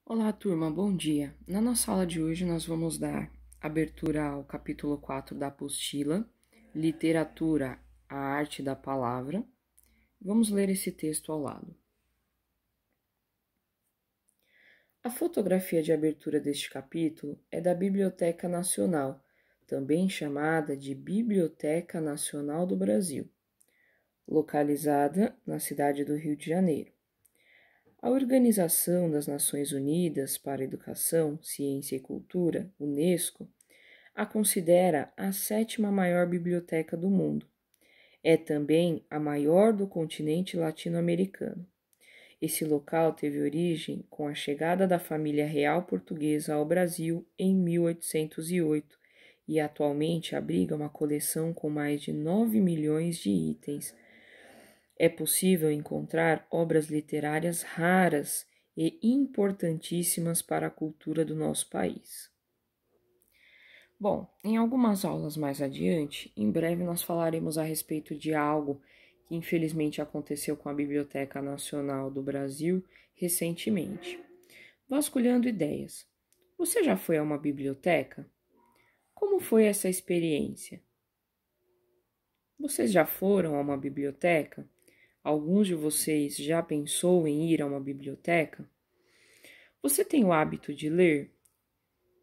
Olá, turma, bom dia. Na nossa aula de hoje, nós vamos dar abertura ao capítulo 4 da apostila, Literatura, a Arte da Palavra. Vamos ler esse texto ao lado. A fotografia de abertura deste capítulo é da Biblioteca Nacional, também chamada de Biblioteca Nacional do Brasil, localizada na cidade do Rio de Janeiro. A Organização das Nações Unidas para a Educação, Ciência e Cultura, UNESCO, a considera a 7ª maior biblioteca do mundo. É também a maior do continente latino-americano. Esse local teve origem com a chegada da família real portuguesa ao Brasil em 1808 e atualmente abriga uma coleção com mais de 9 milhões de itens. É possível encontrar obras literárias raras e importantíssimas para a cultura do nosso país. Bom, em algumas aulas mais adiante, em breve nós falaremos a respeito de algo que infelizmente aconteceu com a Biblioteca Nacional do Brasil recentemente. Vasculhando ideias. Você já foi a uma biblioteca? Como foi essa experiência? Vocês já foram a uma biblioteca? Alguns de vocês já pensou em ir a uma biblioteca? Você tem o hábito de ler?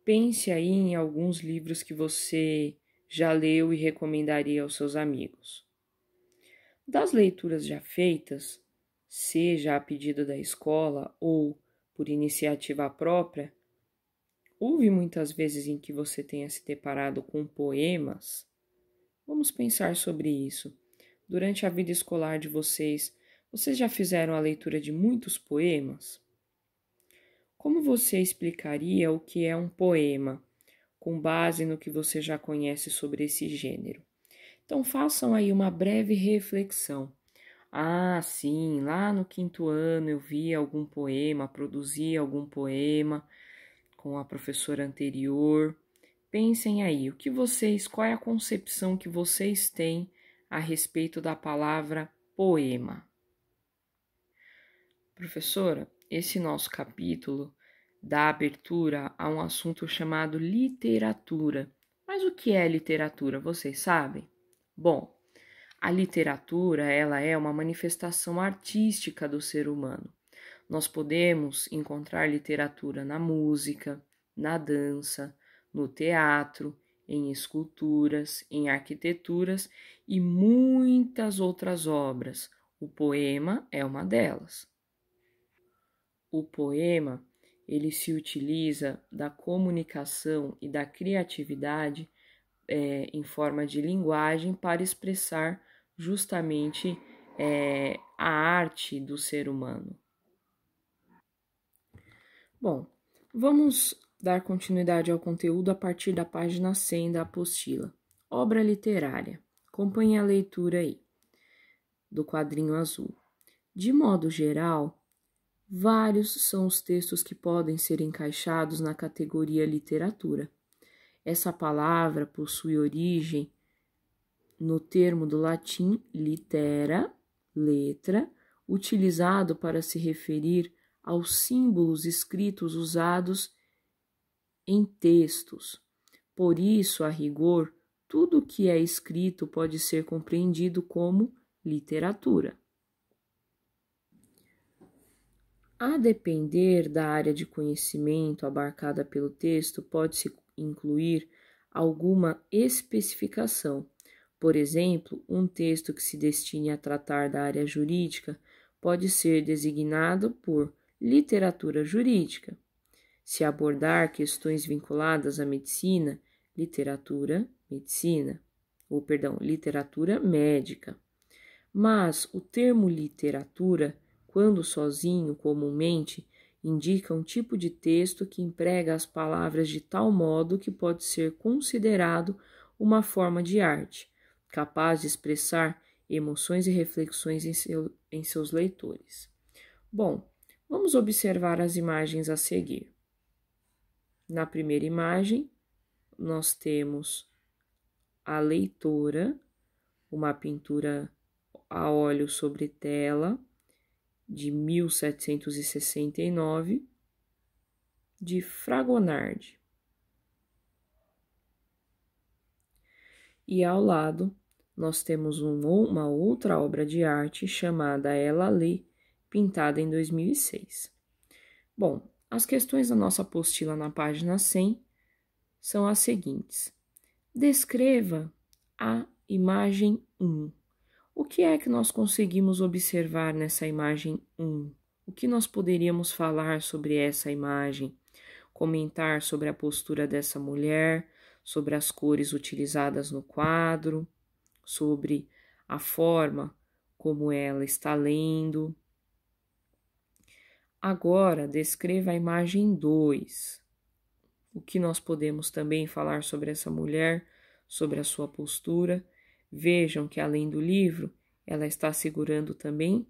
Pense aí em alguns livros que você já leu e recomendaria aos seus amigos. Das leituras já feitas, seja a pedido da escola ou por iniciativa própria, houve muitas vezes em que você tenha se deparado com poemas? Vamos pensar sobre isso. Durante a vida escolar de vocês já fizeram a leitura de muitos poemas? Como você explicaria o que é um poema, com base no que você já conhece sobre esse gênero? Então, façam aí uma breve reflexão. Ah, sim, lá no 5º ano eu vi algum poema, produzi algum poema com a professora anterior. Pensem aí, qual é a concepção que vocês têm a respeito da palavra poema? Professora, esse nosso capítulo dá abertura a um assunto chamado literatura. Mas o que é literatura, vocês sabem? Bom, a literatura, ela é uma manifestação artística do ser humano. Nós podemos encontrar literatura na música, na dança, no teatro, em esculturas, em arquiteturas e muitas outras obras. O poema é uma delas. O poema, ele se utiliza da comunicação e da criatividade em forma de linguagem para expressar justamente a arte do ser humano. Bom, vamos dar continuidade ao conteúdo a partir da página 100 da apostila. Obra literária. Acompanhe a leitura aí, do quadrinho azul. De modo geral, vários são os textos que podem ser encaixados na categoria literatura. Essa palavra possui origem no termo do latim litera, letra, utilizado para se referir aos símbolos escritos usados em textos. Por isso, a rigor, tudo o que é escrito pode ser compreendido como literatura. A depender da área de conhecimento abarcada pelo texto, pode-se incluir alguma especificação. Por exemplo, um texto que se destine a tratar da área jurídica pode ser designado por literatura jurídica. Se abordar questões vinculadas à medicina, literatura médica. Mas o termo literatura, quando sozinho, comumente, indica um tipo de texto que emprega as palavras de tal modo que pode ser considerado uma forma de arte, capaz de expressar emoções e reflexões em seus leitores. Bom, vamos observar as imagens a seguir. Na primeira imagem, nós temos a leitora, uma pintura a óleo sobre tela, de 1769. de Fragonard. E ao lado, nós temos uma outra obra de arte chamada Ela Lê, pintada em 2006. Bom, as questões da nossa apostila na página 100 são as seguintes. Descreva a imagem 1. O que é que nós conseguimos observar nessa imagem 1? O que nós poderíamos falar sobre essa imagem? Comentar sobre a postura dessa mulher, sobre as cores utilizadas no quadro, sobre a forma como ela está lendo. Agora, descreva a imagem 2. O que nós podemos também falar sobre essa mulher, sobre a sua postura? Vejam que além do livro, ela está segurando também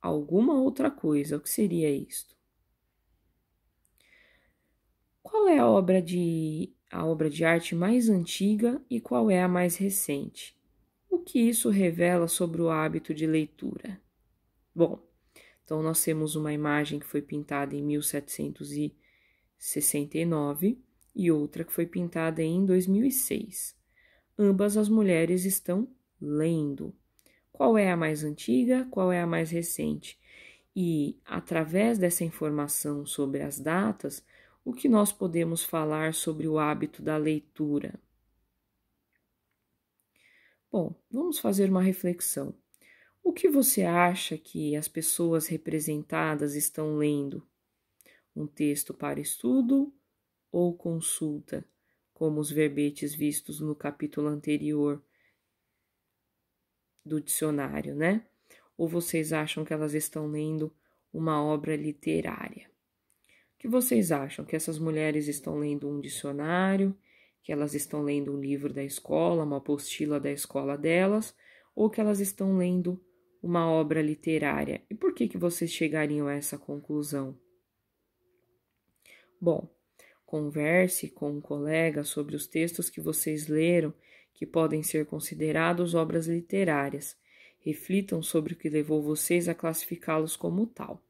alguma outra coisa. O que seria isto? Qual é a obra de arte mais antiga e qual é a mais recente? O que isso revela sobre o hábito de leitura? Bom, então nós temos uma imagem que foi pintada em 1769 e outra que foi pintada em 2006. Ambas as mulheres estão lendo. Qual é a mais antiga, qual é a mais recente? E, através dessa informação sobre as datas, o que nós podemos falar sobre o hábito da leitura? Bom, vamos fazer uma reflexão. O que você acha que as pessoas representadas estão lendo? Um texto para estudo ou consulta, como os verbetes vistos no capítulo anterior do dicionário, né? Ou vocês acham que elas estão lendo uma obra literária? O que vocês acham? Que essas mulheres estão lendo um dicionário, que elas estão lendo um livro da escola, uma apostila da escola delas, ou que elas estão lendo uma obra literária? E por que vocês chegariam a essa conclusão? Bom, converse com um colega sobre os textos que vocês leram que podem ser considerados obras literárias. Reflitam sobre o que levou vocês a classificá-los como tal.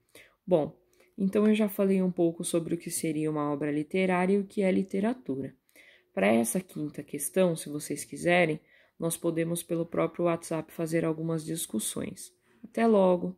Bom, então eu já falei um pouco sobre o que seria uma obra literária e o que é literatura. Para essa quinta questão, se vocês quiserem, nós podemos pelo próprio WhatsApp fazer algumas discussões. Até logo!